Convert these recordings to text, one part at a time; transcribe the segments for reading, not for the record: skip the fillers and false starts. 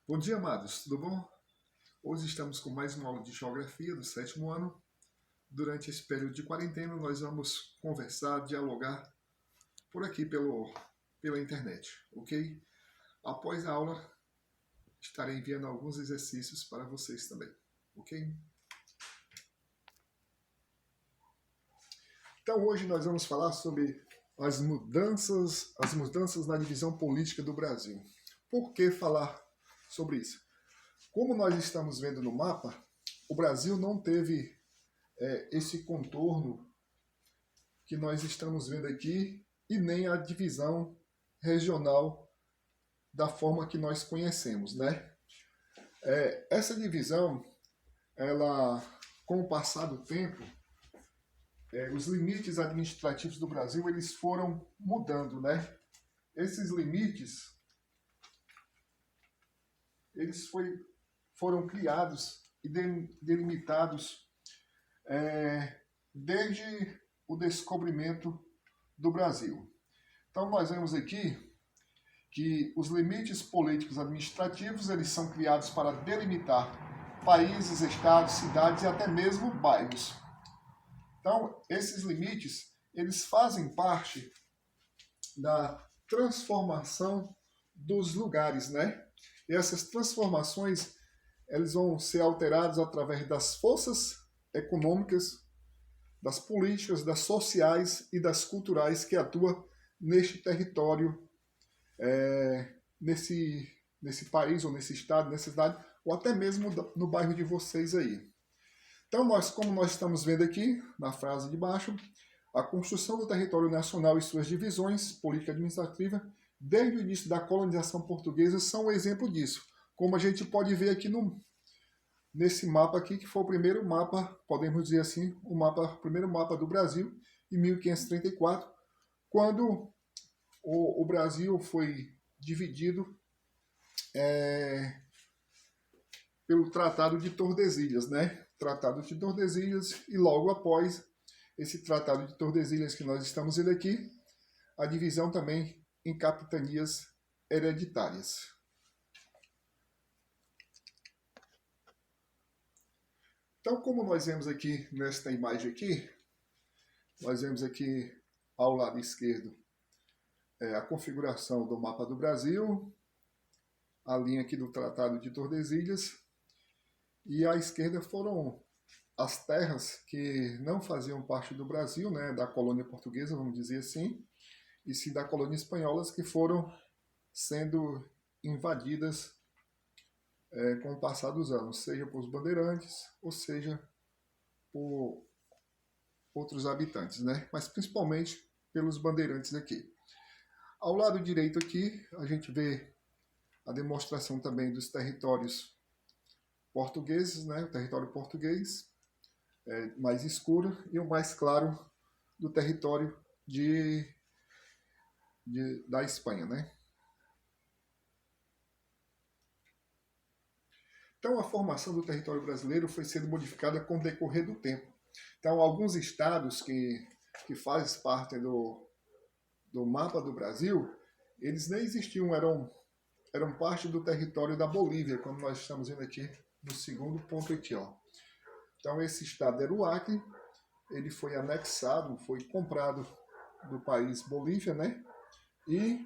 Bom dia, amados, tudo bom? Hoje estamos com mais uma aula de Geografia do sétimo ano. Durante esse período de quarentena, nós vamos conversar, dialogar por aqui pela internet, ok? Após a aula, estarei enviando alguns exercícios para vocês também, ok? Então, hoje nós vamos falar sobre as mudanças na divisão política do Brasil. Por que falar sobre isso? Como nós estamos vendo no mapa, o Brasil não teve esse contorno que nós estamos vendo aqui e nem a divisão regional da forma que nós conhecemos, né? Essa divisão, ela, com o passar do tempo, os limites administrativos do Brasil eles foram mudando, né? Esses limites eles foram criados e delimitados desde o descobrimento do Brasil. Então nós vemos aqui que os limites políticos administrativos eles são criados para delimitar países, estados, cidades e até mesmo bairros. Então esses limites eles fazem parte da transformação dos lugares, né? E essas transformações eles vão ser alteradas através das forças econômicas, das políticas, das sociais e das culturais que atuam neste território, nesse país, ou nesse estado, nessa cidade, ou até mesmo no bairro de vocês aí. Então, como nós estamos vendo aqui, na frase de baixo, a construção do território nacional e suas divisões, política administrativa, desde o início da colonização portuguesa, são um exemplo disso. Como a gente pode ver aqui nesse mapa aqui, que foi o primeiro mapa, podemos dizer assim, o primeiro mapa do Brasil, em 1534, quando o Brasil foi dividido pelo Tratado de Tordesilhas, né? Tratado de Tordesilhas, e logo após esse Tratado de Tordesilhas que nós estamos vendo aqui, a divisão também em capitanias hereditárias. Então, como nós vemos aqui nesta imagem aqui, nós vemos aqui ao lado esquerdo a configuração do mapa do Brasil, a linha aqui do Tratado de Tordesilhas, e à esquerda foram as terras que não faziam parte do Brasil, né, da colônia portuguesa, vamos dizer assim, e sim da colônia espanhola, que foram sendo invadidas com o passar dos anos, seja por bandeirantes, ou seja por outros habitantes, né? Mas principalmente pelos bandeirantes aqui. Ao lado direito aqui, a gente vê a demonstração também dos territórios portugueses, né? O território português, mais escuro, e o mais claro do território da Espanha, né? Então, a formação do território brasileiro foi sendo modificada com o decorrer do tempo. Então, alguns estados que fazem parte do mapa do Brasil, eles nem existiam, eram parte do território da Bolívia, como nós estamos vendo aqui no segundo ponto aqui, ó. Então, esse estado era o Acre, ele foi anexado, foi comprado do país Bolívia, né? E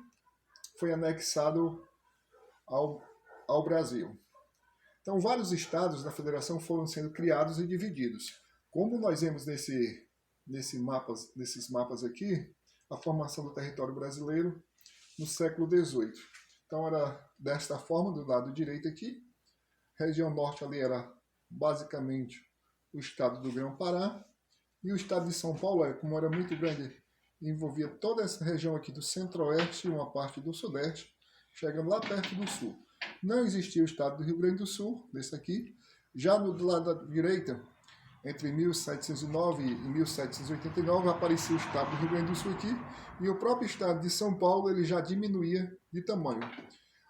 foi anexado ao Brasil. Então, vários estados da federação foram sendo criados e divididos. Como nós vemos nesses mapas aqui, a formação do território brasileiro no século XVIII. Então, era desta forma, do lado direito aqui. A região norte ali era basicamente o estado do Grão-Pará. E o estado de São Paulo, como era muito grande, envolvia toda essa região aqui do centro-oeste e uma parte do sudeste, chegando lá perto do sul. Não existia o estado do Rio Grande do Sul, desse aqui. Já do lado da direita, entre 1709 e 1789, aparecia o estado do Rio Grande do Sul aqui, e o próprio estado de São Paulo ele já diminuía de tamanho.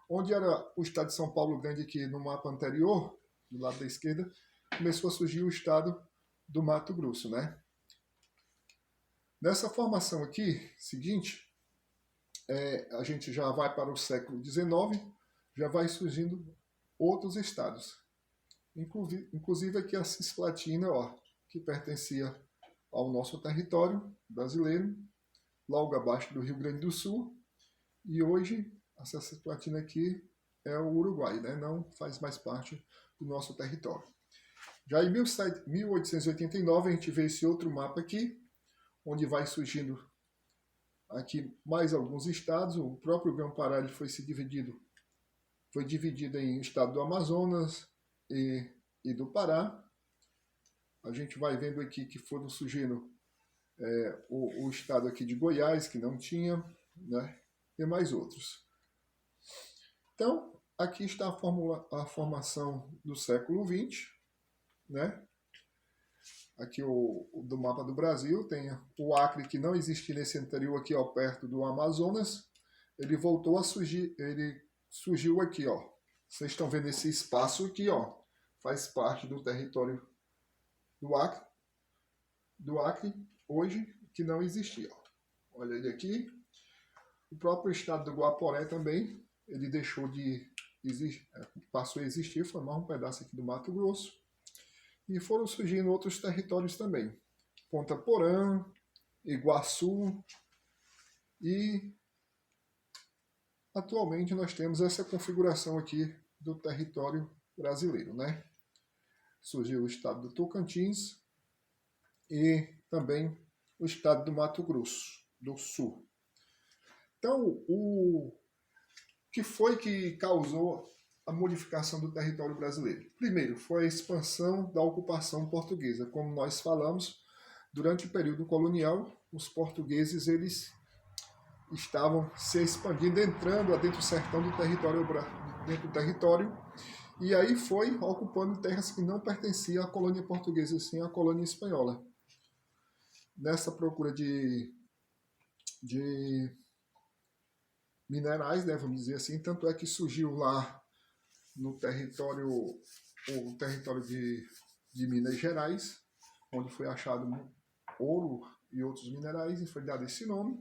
Onde era o estado de São Paulo grande aqui no mapa anterior, do lado da esquerda, começou a surgir o estado do Mato Grosso, né? Nessa formação aqui, seguinte, a gente já vai para o século XIX, já vai surgindo outros estados. Inclusive aqui a Cisplatina, ó, que pertencia ao nosso território brasileiro, logo abaixo do Rio Grande do Sul. E hoje, essa Cisplatina aqui é o Uruguai, né? Não faz mais parte do nosso território. Já em 1889, a gente vê esse outro mapa aqui, onde vai surgindo aqui mais alguns estados. O próprio Grão-Pará foi dividido em estado do Amazonas e do Pará. A gente vai vendo aqui que foram surgindo o estado aqui de Goiás, que não tinha, né? E mais outros. Então, aqui está a formação do século XX, né? Aqui do mapa do Brasil, tem o Acre, que não existia nesse anterior aqui, ó, perto do Amazonas. Ele voltou a surgir, ele surgiu aqui, ó. Vocês estão vendo esse espaço aqui, ó, faz parte do território do Acre, hoje, que não existia. Ó. Olha ele aqui. O próprio estado do Guaporé também, ele deixou de existir, passou a existir, formar um pedaço aqui do Mato Grosso. E foram surgindo outros territórios também. Ponta Porã, Iguaçu e atualmente nós temos essa configuração aqui do território brasileiro, né? Surgiu o estado do Tocantins e também o estado do Mato Grosso do Sul. Então, o que foi que causou a modificação do território brasileiro? Primeiro, foi a expansão da ocupação portuguesa. Como nós falamos, durante o período colonial, os portugueses eles estavam se expandindo, entrando dentro do sertão do território, e aí foi ocupando terras que não pertenciam à colônia portuguesa, sim à colônia espanhola. Nessa procura de minerais, né, vamos dizer assim, tanto é que surgiu lá no território, o território de Minas Gerais, onde foi achado ouro e outros minerais, e foi dado esse nome.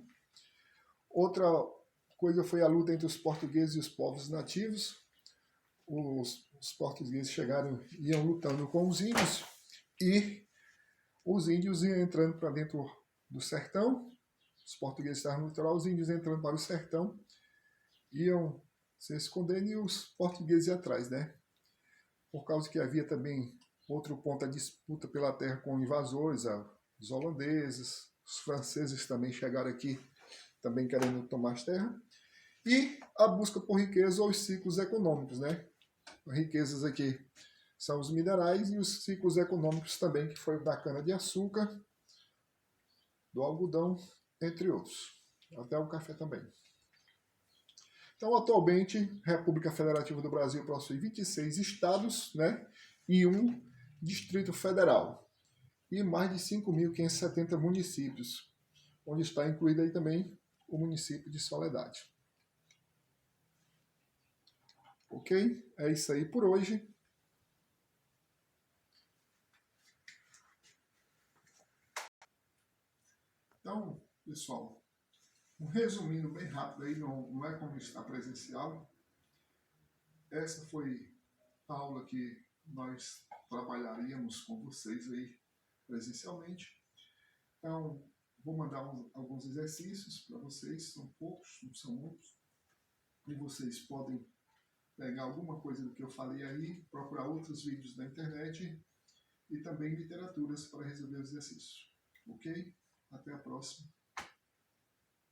Outra coisa foi a luta entre os portugueses e os povos nativos. Os portugueses iam lutando com os índios, e os índios iam entrando para dentro do sertão. Os portugueses estavam no litoral, os índios entrando para o sertão, iam se escondendo e os portugueses iam atrás, né? Por causa que havia também outro ponto, a disputa pela terra com invasores, os holandeses, os franceses também chegaram aqui, também querendo tomar as terras, e a busca por riqueza ou os ciclos econômicos, né? As riquezas aqui são os minerais e os ciclos econômicos também, que foi da cana-de-açúcar, do algodão, entre outros, até o café também. Então, atualmente, a República Federativa do Brasil possui 26 estados, né, e um Distrito Federal, e mais de 5.570 municípios, onde está incluído aí também o município de Soledade. Ok? É isso aí por hoje. Então, pessoal, resumindo bem rápido aí, não é como está presencial. Essa foi a aula que nós trabalharíamos com vocês aí presencialmente. Então, vou mandar alguns exercícios para vocês, são poucos, não são muitos, e vocês podem pegar alguma coisa do que eu falei aí, procurar outros vídeos na internet e também literaturas para resolver os exercícios. Ok? Até a próxima.